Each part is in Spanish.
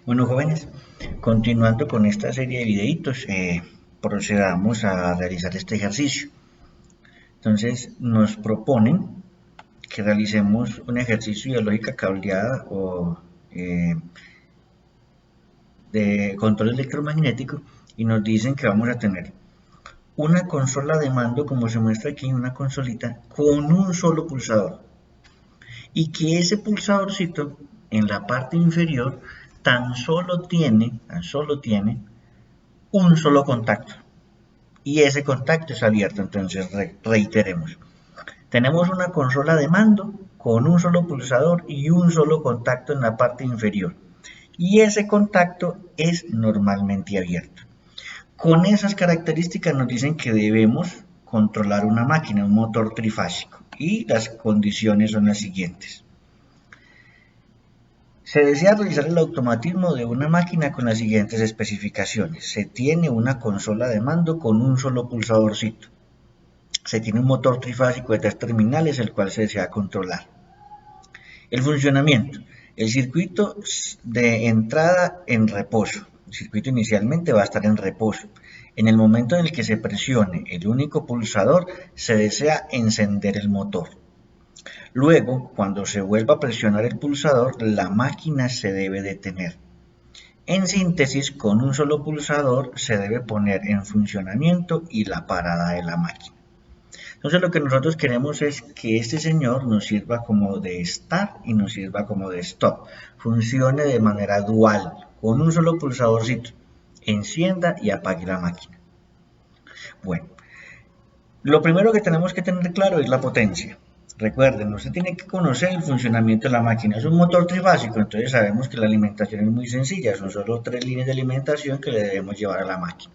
Bueno, jóvenes, continuando con esta serie de videitos, procedamos a realizar este ejercicio. Entonces, nos proponen que realicemos un ejercicio de lógica cableada o de control electromagnético y nos dicen que vamos a tener una consola de mando, como se muestra aquí, una consolita con un solo pulsador y que ese pulsadorcito en la parte inferior tan solo tiene un solo contacto y ese contacto es abierto. Entonces reiteremos, tenemos una consola de mando con un solo pulsador y un solo contacto en la parte inferior y ese contacto es normalmente abierto. Con esas características nos dicen que debemos controlar una máquina, un motor trifásico, y las condiciones son las siguientes. Se desea realizar el automatismo de una máquina con las siguientes especificaciones. Se tiene una consola de mando con un solo pulsadorcito. Se tiene un motor trifásico de 3 terminales, el cual se desea controlar. El funcionamiento. El circuito de entrada en reposo. El circuito inicialmente va a estar en reposo. En el momento en el que se presione el único pulsador, se desea encender el motor. Luego, cuando se vuelva a presionar el pulsador, la máquina se debe detener. En síntesis, con un solo pulsador se debe poner en funcionamiento y la parada de la máquina. Entonces lo que nosotros queremos es que este señor nos sirva como de start y nos sirva como de stop. Funcione de manera dual, con un solo pulsadorcito. Encienda y apague la máquina. Bueno, lo primero que tenemos que tener claro es la potencia. Recuerden, usted tiene que conocer el funcionamiento de la máquina. Es un motor trifásico, entonces sabemos que la alimentación es muy sencilla. Son solo 3 líneas de alimentación que le debemos llevar a la máquina.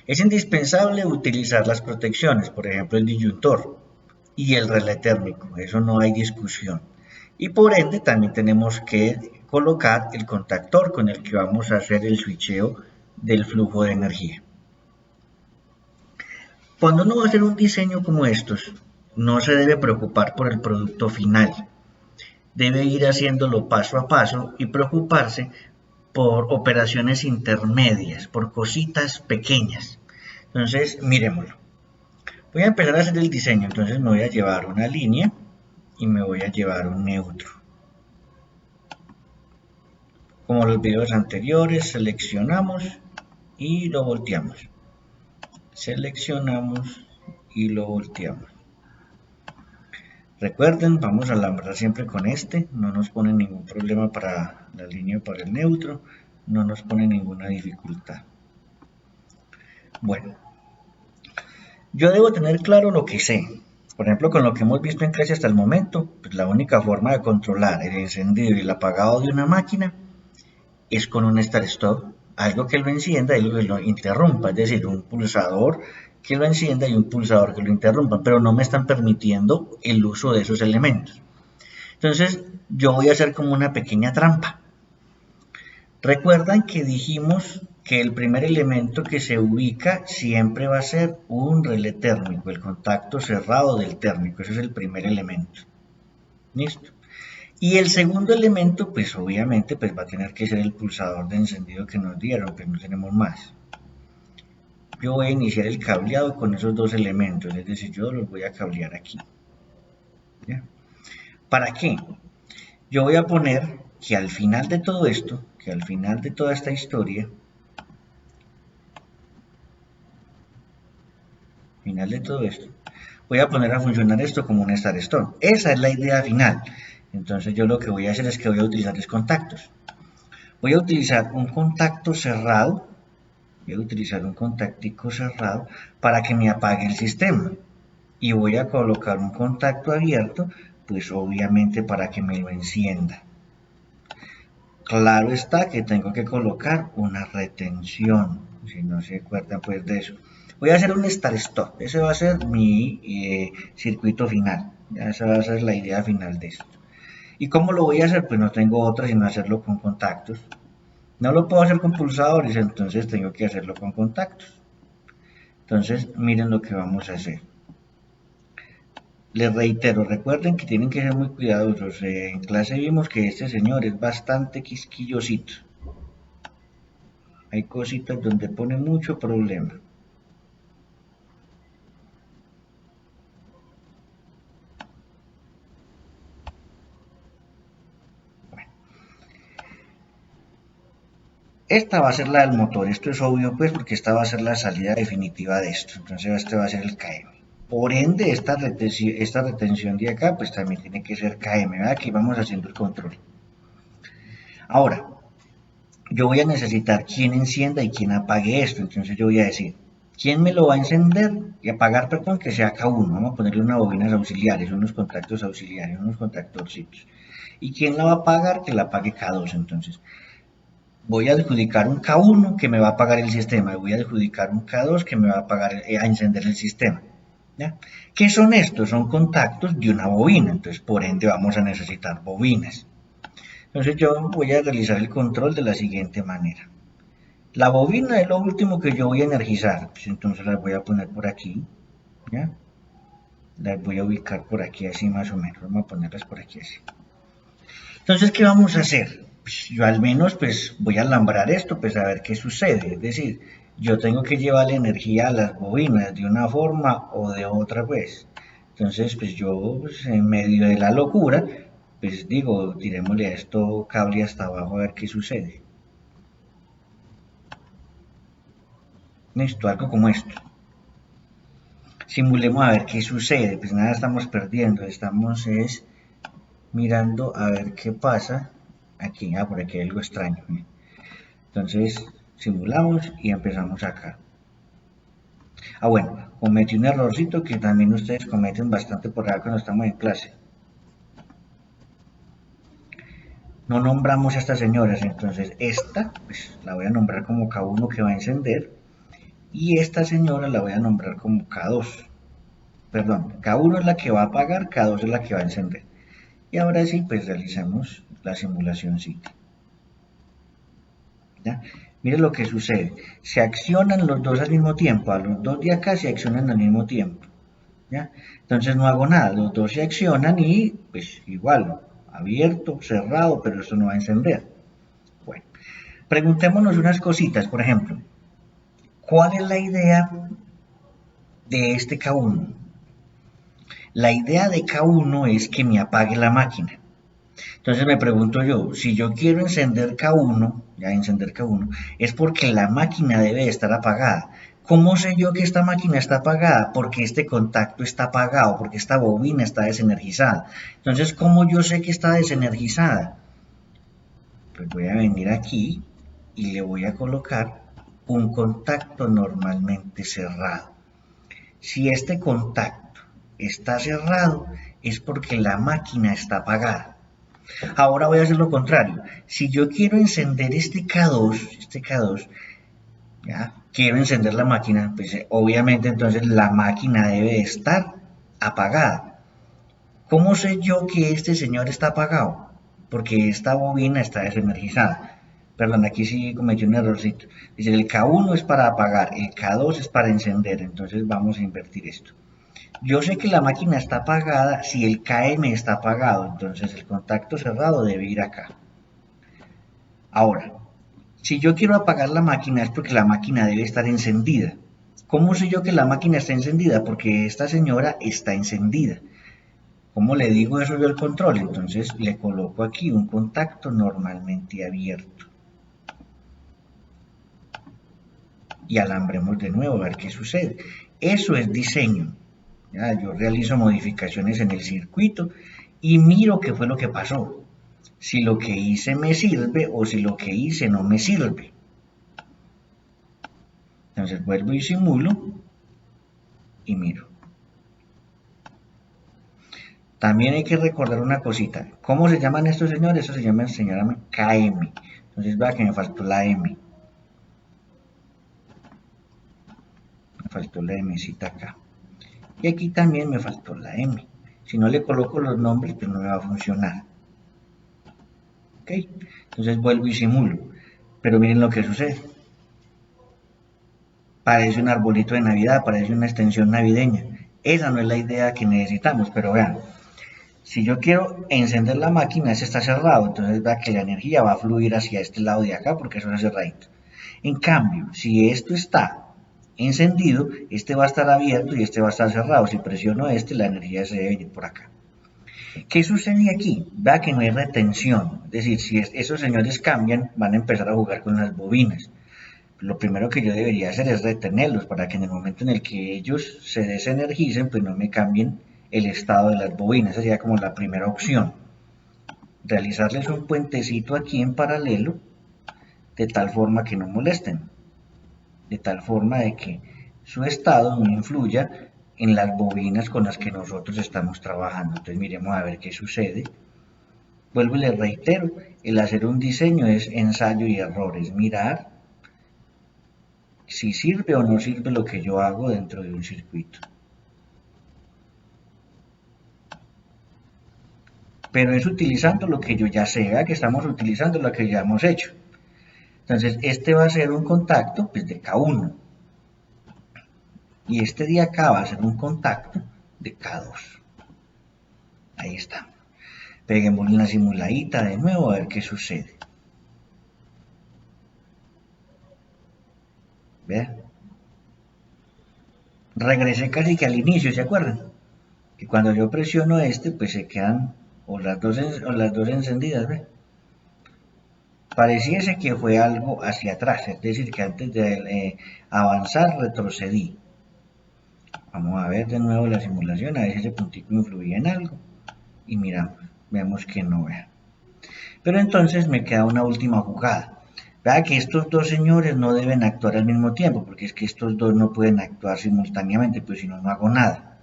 Es indispensable utilizar las protecciones, por ejemplo el disyuntor y el relé térmico, eso no hay discusión. Y por ende también tenemos que colocar el contactor con el que vamos a hacer el switcheo del flujo de energía. Cuando uno va a hacer un diseño como estos, no se debe preocupar por el producto final. Debe ir haciéndolo paso a paso y preocuparse por operaciones intermedias, por cositas pequeñas. Entonces, miremoslo. Voy a empezar a hacer el diseño, entonces me voy a llevar una línea y me voy a llevar un neutro. Como los videos anteriores, seleccionamos y lo volteamos. Seleccionamos y lo volteamos. Recuerden, vamos a alambrar siempre con este, no nos pone ningún problema para la línea o para el neutro, no nos pone ninguna dificultad. Bueno, yo debo tener claro lo que sé. Por ejemplo, con lo que hemos visto en clase hasta el momento, pues la única forma de controlar el encendido y el apagado de una máquina es con un start-stop, algo que lo encienda y algo que lo interrumpa, es decir, un pulsador que lo encienda y un pulsador que lo interrumpa, pero no me están permitiendo el uso de esos elementos. Entonces, yo voy a hacer como una pequeña trampa. Recuerdan que dijimos que el primer elemento que se ubica siempre va a ser un relé térmico, el contacto cerrado del térmico, ese es el primer elemento. ¿Listo? Y el segundo elemento, pues obviamente, pues va a tener que ser el pulsador de encendido que nos dieron, pues no tenemos más. Yo voy a iniciar el cableado con esos dos elementos, es decir, yo los voy a cablear aquí. ¿Ya? ¿Para qué? Yo voy a poner que al final de todo esto, que al final de toda esta historia, voy a poner a funcionar esto como un start stop. Esa es la idea final. Entonces yo lo que voy a hacer es que voy a utilizar los contactos. Voy a utilizar un contacto cerrado, voy a utilizar un contactico cerrado para que me apague el sistema. Y voy a colocar un contacto abierto, pues obviamente para que me lo encienda. Claro está que tengo que colocar una retención, si no se acuerdan pues de eso. Voy a hacer un start stop, ese va a ser mi circuito final, esa va a ser la idea final de esto. ¿Y cómo lo voy a hacer? Pues no tengo otra sino hacerlo con contactos. No lo puedo hacer con pulsadores, entonces tengo que hacerlo con contactos. Entonces miren lo que vamos a hacer. Les reitero, recuerden que tienen que ser muy cuidadosos. En clase vimos que este señor es bastante quisquillosito. Hay cositas donde pone mucho problema. Esta va a ser la del motor, esto es obvio pues porque esta va a ser la salida definitiva de esto, entonces este va a ser el KM. Por ende, esta retención de acá pues también tiene que ser KM, ¿verdad? Aquí vamos haciendo el control. Ahora, yo voy a necesitar quién encienda y quién apague esto, entonces yo voy a decir, ¿quién me lo va a encender y apagar, perdón, que sea K1? Vamos a ponerle unas bobinas auxiliares, unos contactos auxiliares, unos contactorcitos. ¿Y quién la va a apagar? Que la apague K2, entonces. Voy a adjudicar un K1 que me va a apagar el sistema, y voy a adjudicar un K2 que me va a apagar, a encender el sistema. ¿Ya? ¿Qué son estos? Son contactos de una bobina, entonces por ende vamos a necesitar bobinas. Entonces yo voy a realizar el control de la siguiente manera. La bobina es lo último que yo voy a energizar, pues entonces las voy a poner por aquí, ¿ya? Las voy a ubicar por aquí así más o menos, vamos a ponerlas por aquí así. Entonces, ¿qué vamos a hacer? Pues yo al menos pues voy a alambrar esto, pues a ver qué sucede, es decir, yo tengo que llevarle energía a las bobinas de una forma o de otra pues. Entonces, pues yo pues, en medio de la locura, pues digo, tirémosle a esto cable hasta abajo a ver qué sucede. Listo, algo como esto. Simulemos a ver qué sucede, pues nada estamos perdiendo, estamos es mirando a ver qué pasa. Aquí, por aquí hay algo extraño. Entonces simulamos y empezamos acá. Bueno, cometí un errorcito que también ustedes cometen bastante por acá cuando estamos en clase. No nombramos a estas señoras, entonces esta pues, la voy a nombrar como K1 que va a encender y esta señora la voy a nombrar como K2. Perdón, K1 es la que va a apagar, K2 es la que va a encender. Y ahora sí, pues realicemos la simulación cita. ¿Ya? Mire lo que sucede. Se accionan los dos al mismo tiempo. A los dos de acá se accionan al mismo tiempo. ¿Ya? Entonces no hago nada. Los dos se accionan y pues igual, abierto, cerrado, pero esto no va a encender. Bueno, preguntémonos unas cositas. Por ejemplo, ¿cuál es la idea de este K1? La idea de K1 es que me apague la máquina. Entonces me pregunto yo, si yo quiero encender K1, ya encender K1, es porque la máquina debe estar apagada. ¿Cómo sé yo que esta máquina está apagada? Porque este contacto está apagado, porque esta bobina está desenergizada. Entonces, ¿cómo yo sé que está desenergizada? Pues voy a venir aquí y le voy a colocar un contacto normalmente cerrado. Si este contacto está cerrado, es porque la máquina está apagada. Ahora voy a hacer lo contrario. Si yo quiero encender este K2, ¿ya? Quiero encender la máquina, pues obviamente entonces la máquina debe estar apagada. ¿Cómo sé yo que este señor está apagado? Porque esta bobina está desenergizada. Perdón, aquí sí cometí un errorcito. Dice, el K1 es para apagar, el K2 es para encender, entonces vamos a invertir esto. Yo sé que la máquina está apagada si el KM está apagado, entonces el contacto cerrado debe ir acá. Ahora, si yo quiero apagar la máquina es porque la máquina debe estar encendida. ¿Cómo sé yo que la máquina está encendida? Porque esta señora está encendida. ¿Cómo le digo eso yo al control? Entonces le coloco aquí un contacto normalmente abierto. Y alambremos de nuevo a ver qué sucede. Eso es diseño. ¿Ya? Yo realizo modificaciones en el circuito y miro qué fue lo que pasó. Si lo que hice me sirve o si lo que hice no me sirve. Entonces vuelvo y simulo y miro. También hay que recordar una cosita. ¿Cómo se llaman estos señores? Estos se llaman KM. Entonces vea que me faltó la M. Me faltó la Mcita acá. Y aquí también me faltó la M. Si no le coloco los nombres, pues no me va a funcionar. ¿Ok? Entonces vuelvo y simulo. Pero miren lo que sucede. Parece un arbolito de Navidad, parece una extensión navideña. Esa no es la idea que necesitamos, pero vean. Si yo quiero encender la máquina, ese está cerrado, entonces vea que la energía va a fluir hacia este lado de acá porque eso es cerradito. En cambio, si esto está encendido, este va a estar abierto y este va a estar cerrado. Si presiono este, la energía se debe venir por acá. ¿Qué sucede aquí? Vea que no hay retención. Es decir, si esos señores cambian, van a empezar a jugar con las bobinas. Lo primero que yo debería hacer es retenerlos para que en el momento en el que ellos se desenergicen, pues no me cambien el estado de las bobinas. Esa sería como la primera opción. Realizarles un puentecito aquí en paralelo, de tal forma que no molesten. De tal forma de que su estado no influya en las bobinas con las que nosotros estamos trabajando. Entonces miremos a ver qué sucede. Vuelvo y les reitero, el hacer un diseño es ensayo y error, es mirar si sirve o no sirve lo que yo hago dentro de un circuito. Pero es utilizando lo que yo ya sé, ¿verdad? Que estamos utilizando lo que ya hemos hecho. Entonces, este va a ser un contacto pues, de K1. Y este de acá va a ser un contacto de K2. Ahí está. Peguemos una simuladita de nuevo a ver qué sucede. Vean. Regresé casi que al inicio, ¿se acuerdan? Que cuando yo presiono este, pues se quedan o las dos encendidas, ¿ve? Pareciese que fue algo hacia atrás, es decir, que antes de avanzar retrocedí. Vamos a ver de nuevo la simulación, a ver si ese puntico influía en algo. Y miramos, vemos que no, vea. Pero entonces me queda una última jugada. Vea que estos dos señores no deben actuar al mismo tiempo, porque es que estos dos no pueden actuar simultáneamente, pues si no, no hago nada.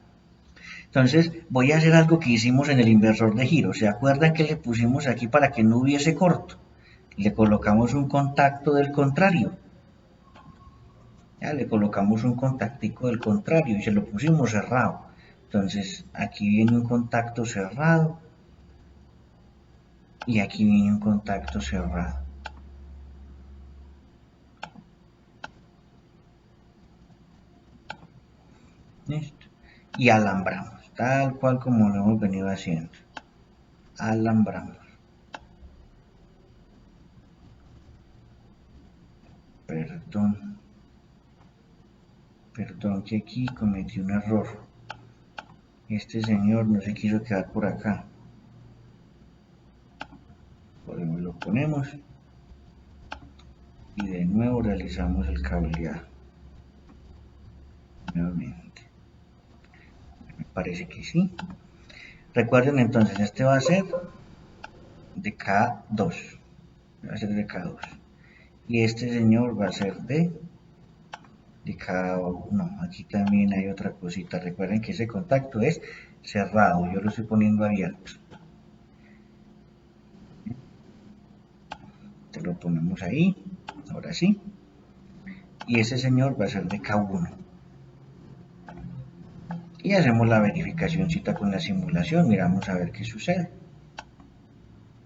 Entonces voy a hacer algo que hicimos en el inversor de giro. ¿Se acuerdan que le pusimos aquí para que no hubiese corto? Le colocamos un contacto del contrario. Ya le colocamos un contactico del contrario y se lo pusimos cerrado. Entonces aquí viene un contacto cerrado y aquí viene un contacto cerrado. ¿Listo? Y alambramos, tal cual como lo hemos venido haciendo. Alambramos. Perdón. Perdón que aquí cometí un error. Este señor no se quiso quedar por acá. Lo ponemos y de nuevo realizamos el cableado. Nuevamente. Me parece que sí. Recuerden entonces, este va a ser de K2. Va a ser de K2. Y este señor va a ser de K1. No, aquí también hay otra cosita. Recuerden que ese contacto es cerrado. Yo lo estoy poniendo abierto. Te lo ponemos ahí. Ahora sí. Y ese señor va a ser de K1. Y hacemos la verificacióncita con la simulación. Miramos a ver qué sucede.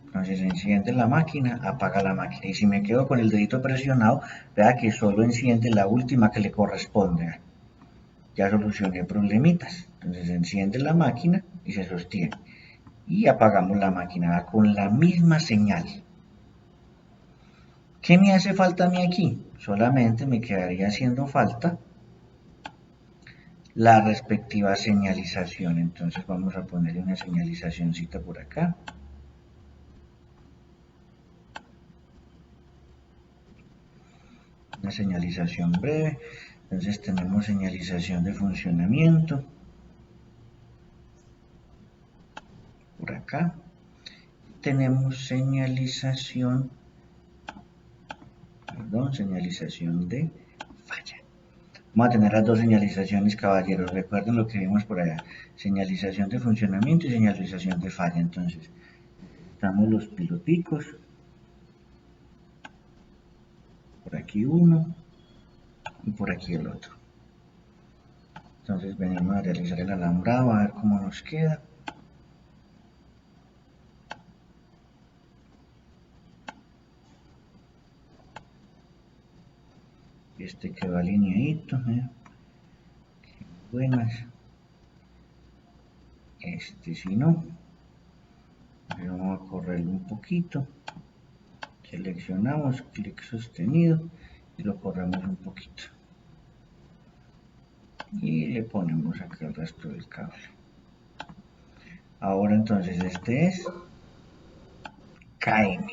Entonces enciende la máquina, apaga la máquina. Y si me quedo con el dedito presionado, vea que solo enciende la última que le corresponde. Ya solucioné problemitas. Entonces enciende la máquina y se sostiene. Y apagamos la máquina con la misma señal. ¿Qué me hace falta a mí aquí? Solamente me quedaría haciendo falta la respectiva señalización. Entonces vamos a ponerle una señalizacióncita por acá. Una señalización breve. Entonces tenemos señalización de funcionamiento. Por acá. Tenemos señalización, señalización de falla. Vamos a tener las dos señalizaciones, caballeros. Recuerden lo que vimos por allá. Señalización de funcionamiento y señalización de falla. Entonces, damos los piloticos. Por aquí uno y por aquí el otro. Entonces venimos a realizar el alambrado a ver cómo nos queda. Este quedó alineadito, Qué buenas. Este si no, vamos a correrlo un poquito. Seleccionamos, clic sostenido y lo corremos un poquito. Y le ponemos acá el resto del cable. Ahora entonces este es KM.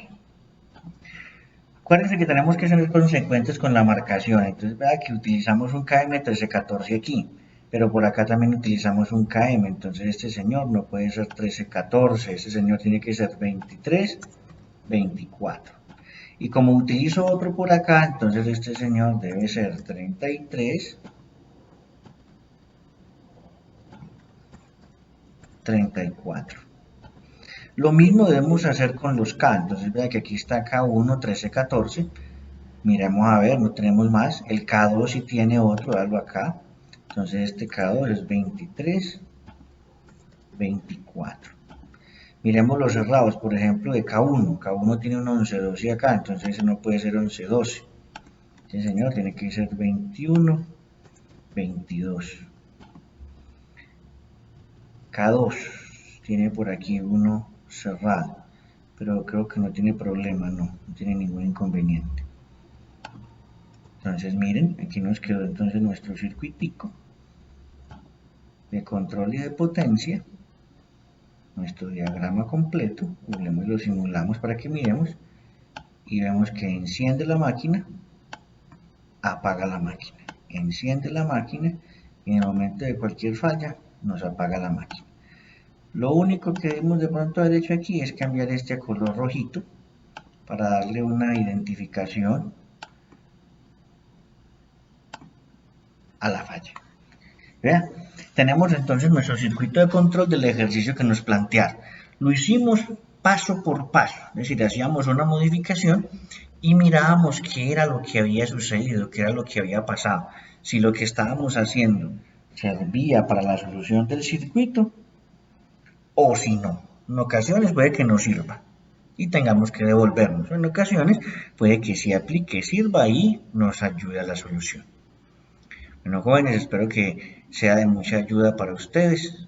Acuérdense que tenemos que ser consecuentes con la marcación. Entonces vea que utilizamos un KM 1314 aquí, pero por acá también utilizamos un KM. Entonces este señor no puede ser 1314, este señor tiene que ser 2324. Y como utilizo otro por acá, entonces este señor debe ser 33 34. Lo mismo debemos hacer con los K. Entonces vea que aquí está K1 1314. Miremos a ver, no tenemos más. El K2 sí tiene otro, algo acá. Entonces este K2 es 23 24. Miremos los cerrados, por ejemplo, de K1. K1 tiene un 1112 acá, entonces ese no puede ser 1112. Este señor tiene que ser 21 22. K2 tiene por aquí uno cerrado, pero creo que no tiene problema, no tiene ningún inconveniente. Entonces miren, aquí nos quedó entonces nuestro circuitico de control y de potencia, nuestro diagrama completo. Lo simulamos para que miremos y vemos que enciende la máquina, apaga la máquina, enciende la máquina y en el momento de cualquier falla nos apaga la máquina. Lo único que debemos de pronto haber hecho aquí es cambiar este a color rojito para darle una identificación a la falla. ¿Vean? Tenemos entonces nuestro circuito de control del ejercicio que nos plantearon. Lo hicimos paso por paso, es decir, hacíamos una modificación y mirábamos qué era lo que había sucedido, qué era lo que había pasado. Si lo que estábamos haciendo servía para la solución del circuito o si no. En ocasiones puede que no sirva y tengamos que devolvernos. En ocasiones puede que sí aplique, sirva y nos ayude a la solución. Bueno, jóvenes, espero que sea de mucha ayuda para ustedes.